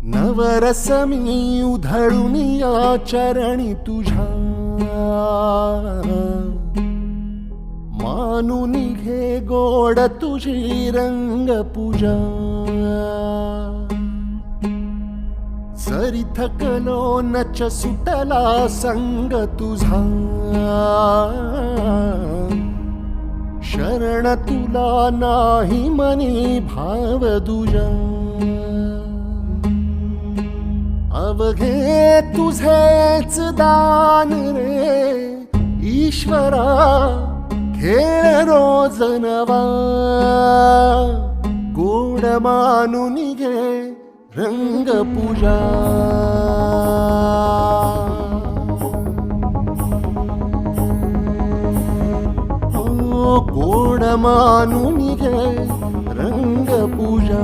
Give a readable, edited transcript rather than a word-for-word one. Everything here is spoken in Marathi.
नवरस मी उधळून या चरणी तुझ्या, मानून घे गोड तुझी रंग पूजा. सरी थकलो नच सुटला संग तुझा, शरण तुला नाही मनी भाव दुजा. अवघे तुझेच दान रे ईश्वरा, खेळ रोज नवा. गोड मानून घे रंग पूजा. गोड मानून घे रंग पूजा.